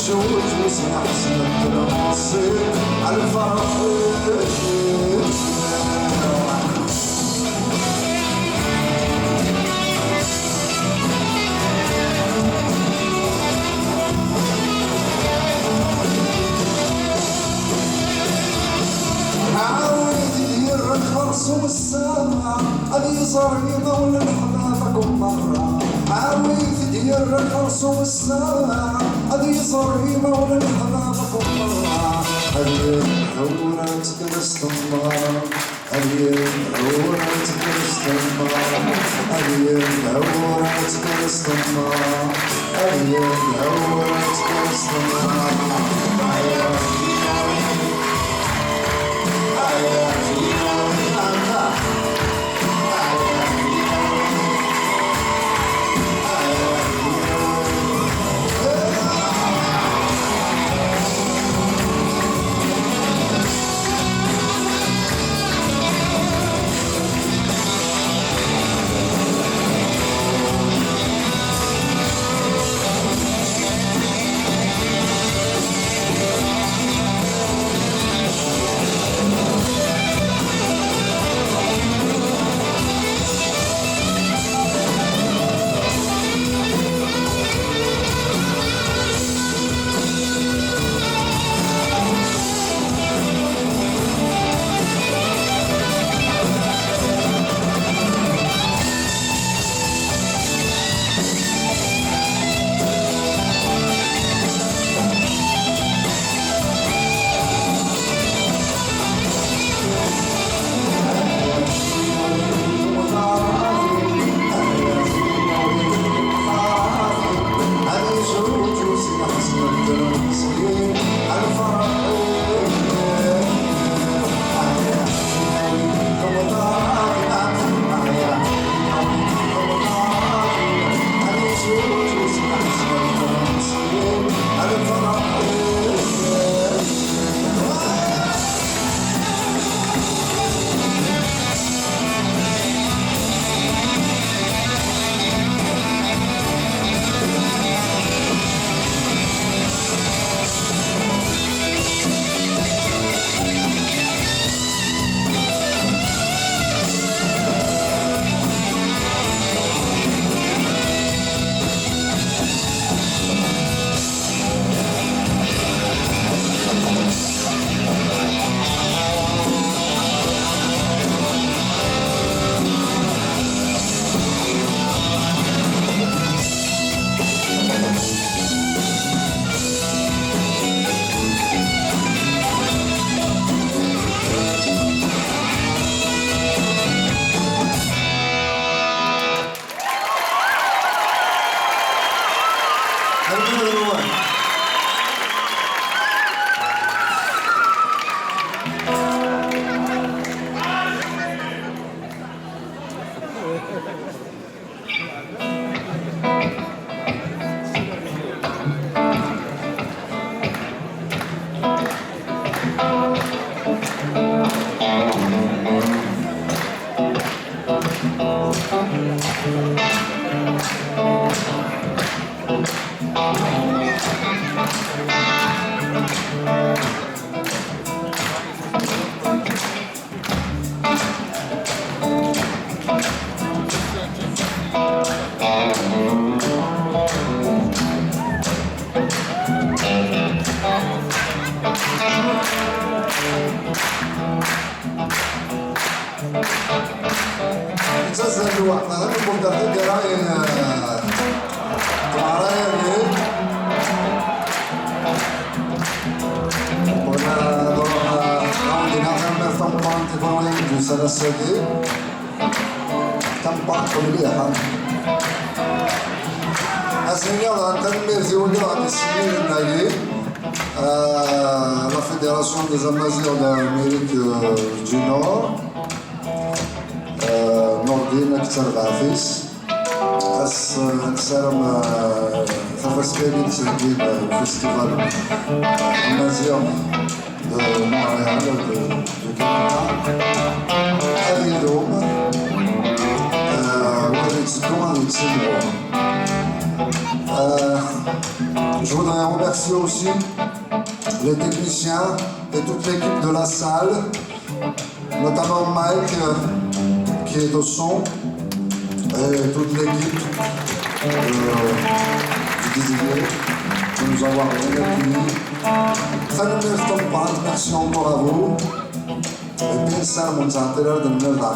شوج وسمع حسن التنصير على الفرح الخرص والساعة هذه صريمة ولا نحبابكم مرة عاوي تدير الخرص والساعة هذه صريمة ولا نحبابكم مرة هذه حورة تكرست النار هذه حورة تكرست النار هذه حورة تكرست النار هذه حورة تكرست النار la Fédération des Amazirs d'Amérique du Nord, Nordine أكثر بعفيس نسالم فاسبالي تسجيل فيستيفال أمازيغ de Montréal, de Canada. هذه اليوم وغادي تسدو غادي تسمعوا Euh, je voudrais remercier aussi les techniciens et toute l'équipe de la salle, notamment Mike qui est au son, et toute l'équipe du DJ de nous avoir bien accueillis. Merci encore à vous. Et bien ça, mon centre de nous dans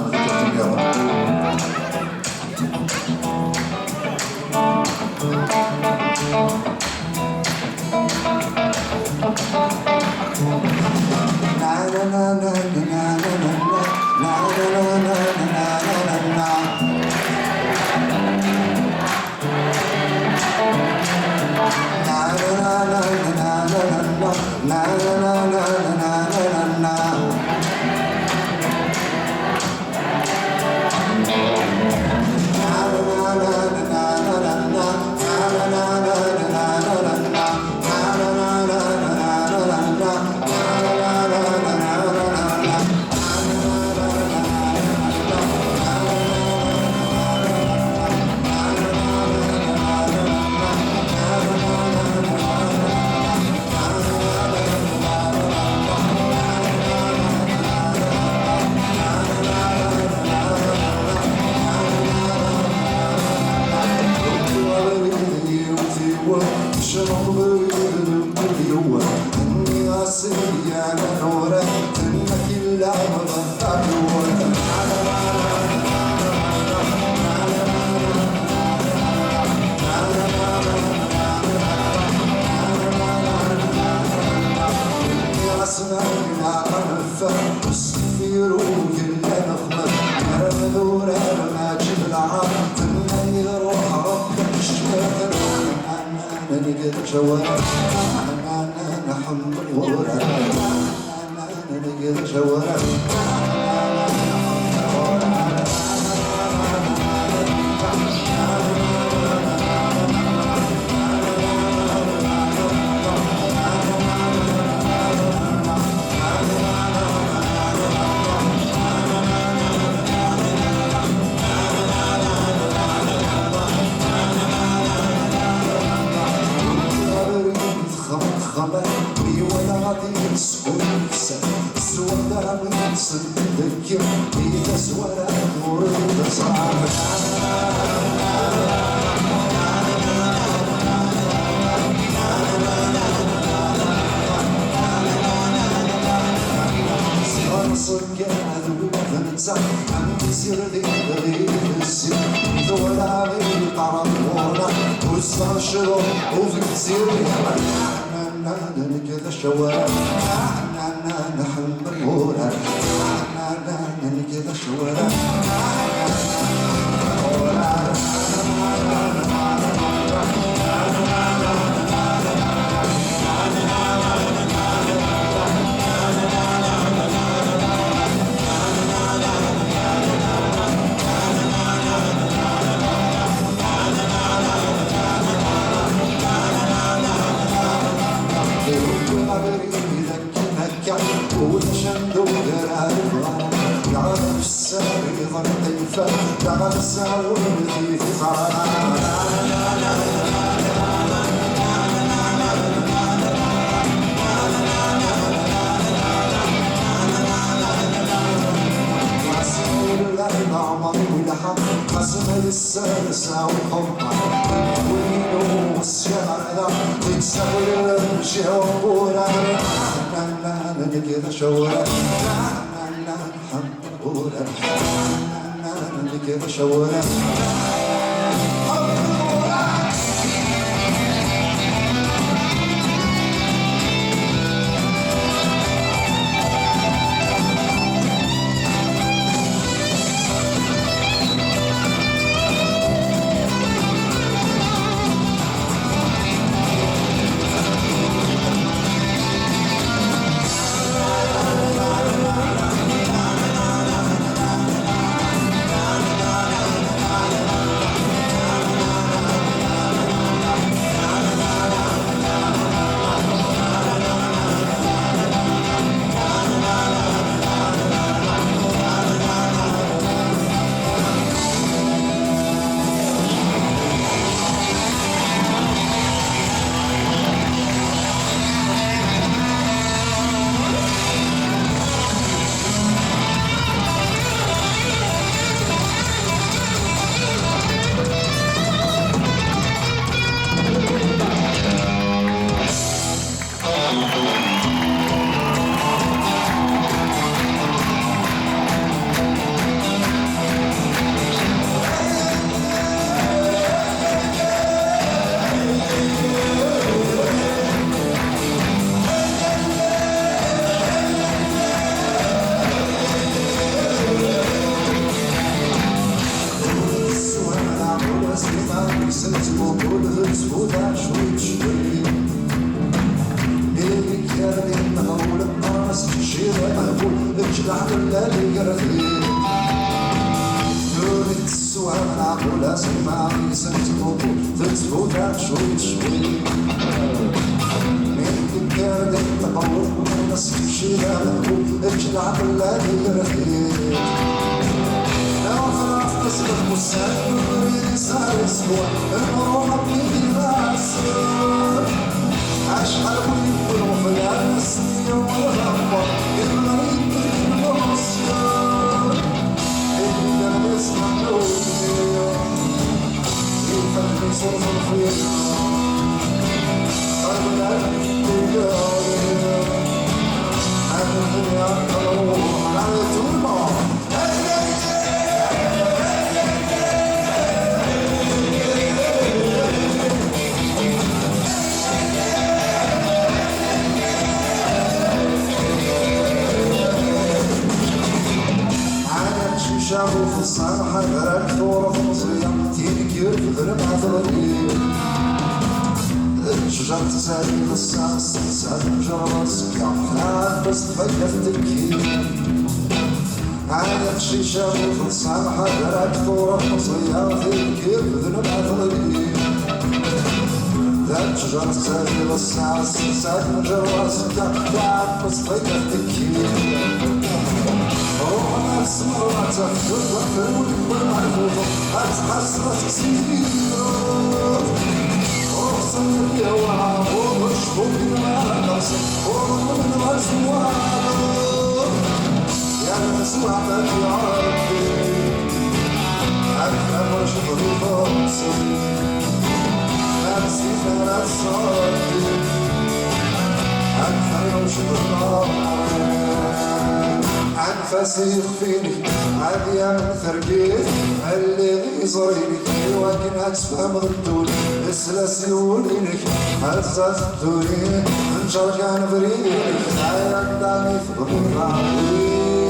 ولازم معيسة تتفوت شوي شوي من كان تقول الناس تمشي لها اجلع بالله رخيص لو خلاص تصبح مسافر صار اسبوع المروحة بيدي راسك أشعل ويقول وفلاس يوم الغربة المريض بالمصير اللي بيسمع نوتي يفهم صوت الخير قلبنا يقول عن الدنيا تروح على طول شافوا في الصراحة غيرك ثورة مصرية تيجي في ظلم عذرية الشجر تسالي الصاص تسالي مجرد سكة بس تفكر تبكي عادك شي شافوا في الصراحة غيرك ثورة مصرية تيجي في ظلم عذرية الشجر تسالي الصاص تسالي مجرد سكة بس تفكر تبكي روحنا السمرة تفكر في الملك والمعرفة أتحسرت سنين وصل اليوم ومشغول مع نفسي ومن الأزوار يا نسمعك يا ربي أكثر شغل فرصي نفسي ثلاث صارتي أكثر شغل أنفاسي يخفيني عادي من ثرقيت اللي يصريني الواقن أتفهم ردوني السلاسل ولينك هزات الدورين انشر كان بريني عيرك داني في ضمير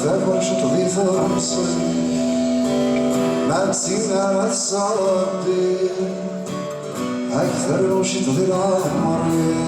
أكثر ورشة تضيف رمصي ما نسينا ما تصدي أكثر ورشة تضيف عمري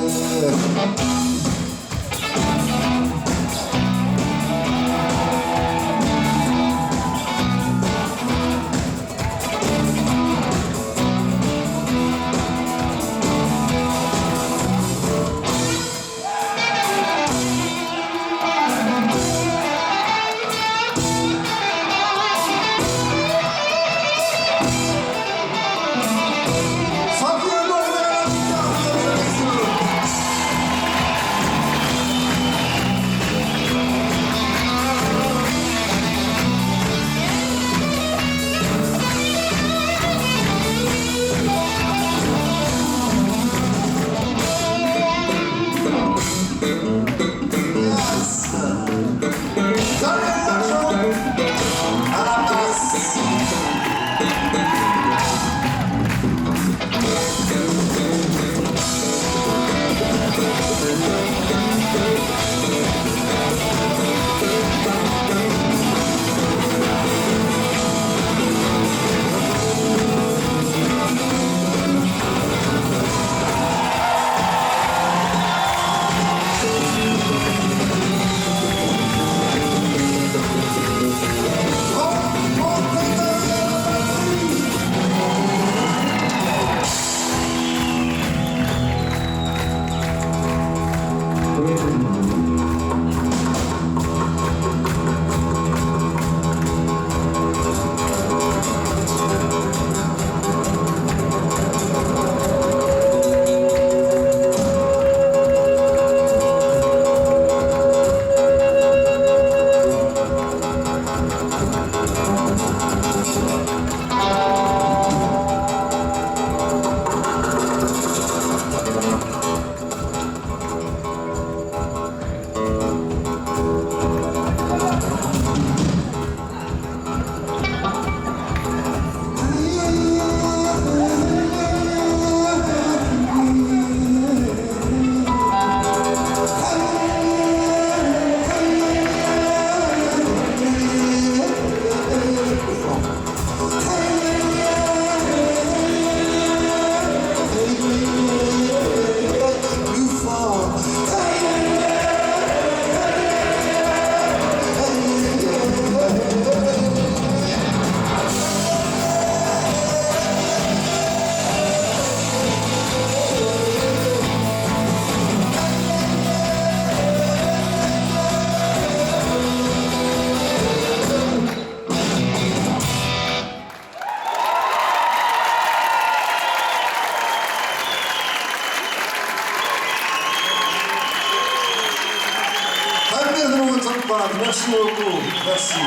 Tupac, merci beaucoup, merci.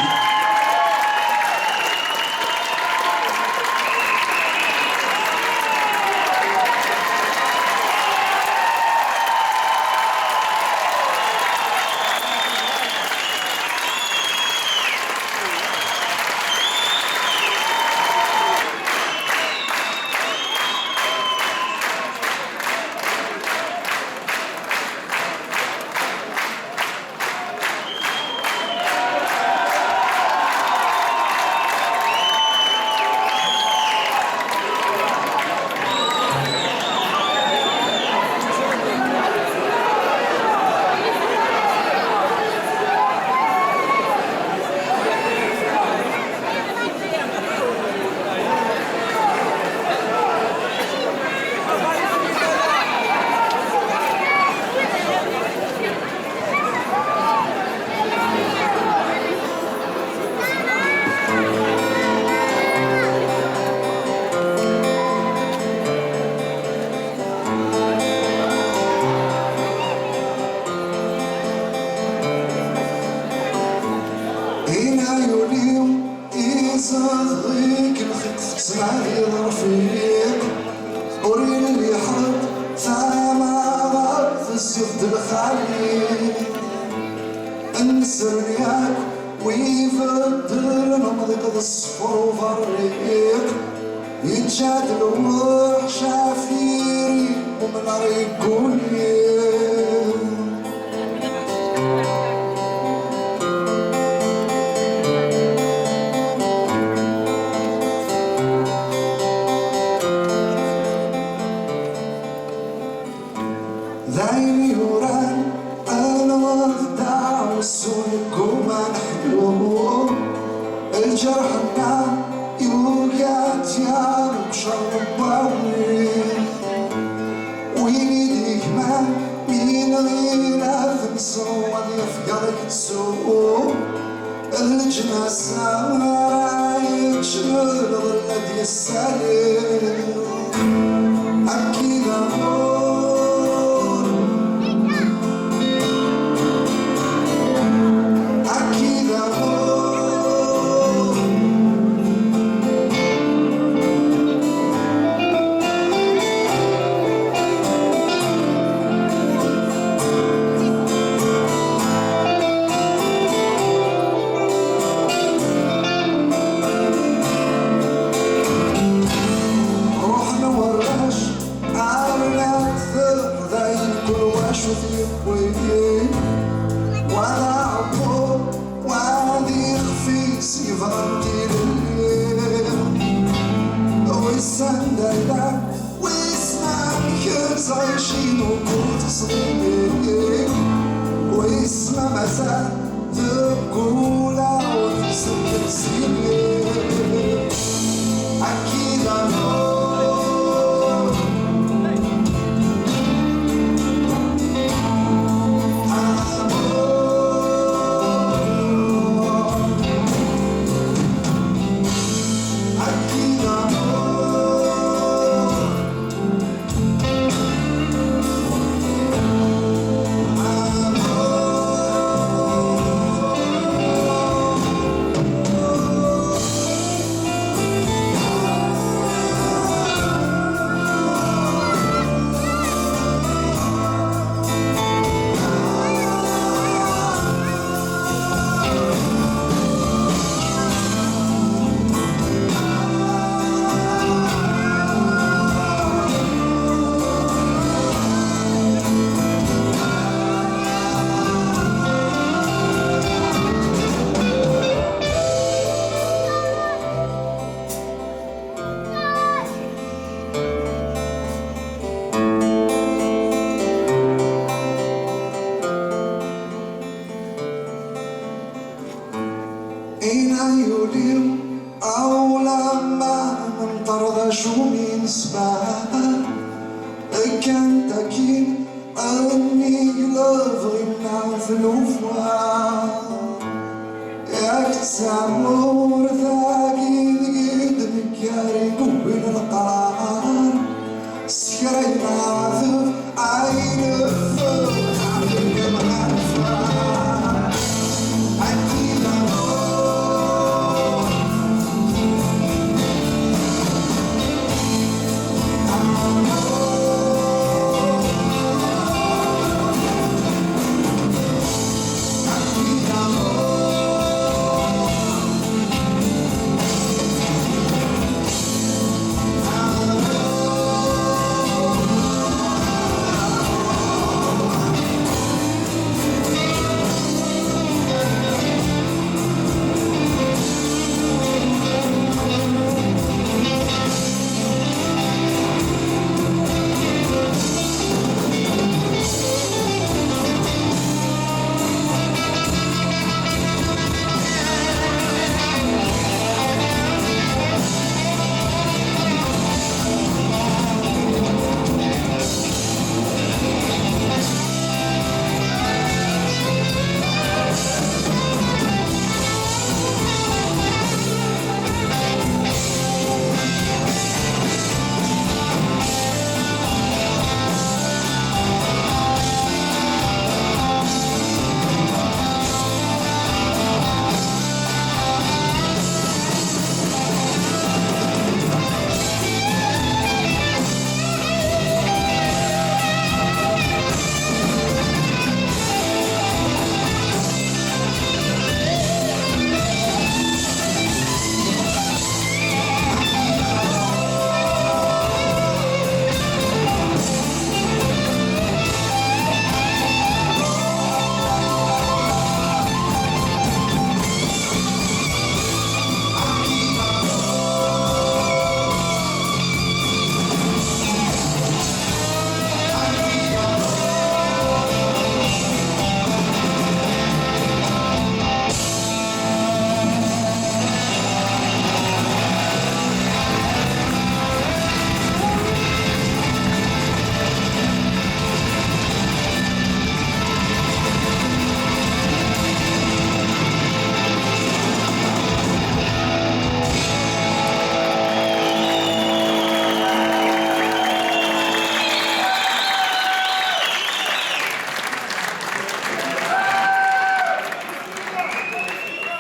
صدريك الخط سمعني رفيق وريني اللي حط ثمرة في الزفت الخليل انسرنياك ويفضل نمضيك الصفر وفريق يتجادلوا روح شافيري ومن يقول ذايني وران انا وضع والسوق وما نحلو الجرح النار يوقات يا مشرباوي وين يديك ما مين غير ثمسو يفقر يتسوق الجنازة رايك شغل ولد يسالي أكيد عايشين وتصديق واسمه مساء ذكولة وتسكت سنين أكيد يوليو أو لما نطرد شو من سبان كان تاكين أني لفغي نعرف الوفوان ياك تسامور ثاقين قدمك يا ريقوبين القرار سكري نعرف عين الفرح عبدك مغرفان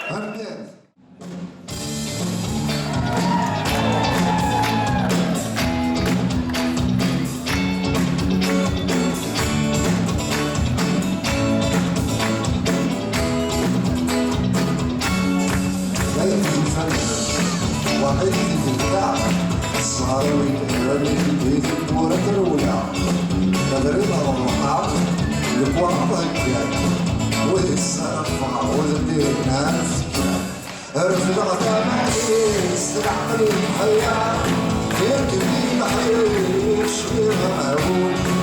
هنكمل. وحيد في البتاع الصهراوي رمي في البيت الكورة الأولى تدريبها والرحاب الكورة ضيقة وذي السقف وذي الناس رفض غطامي استعمل الحياة يركب لي محيش غير معقول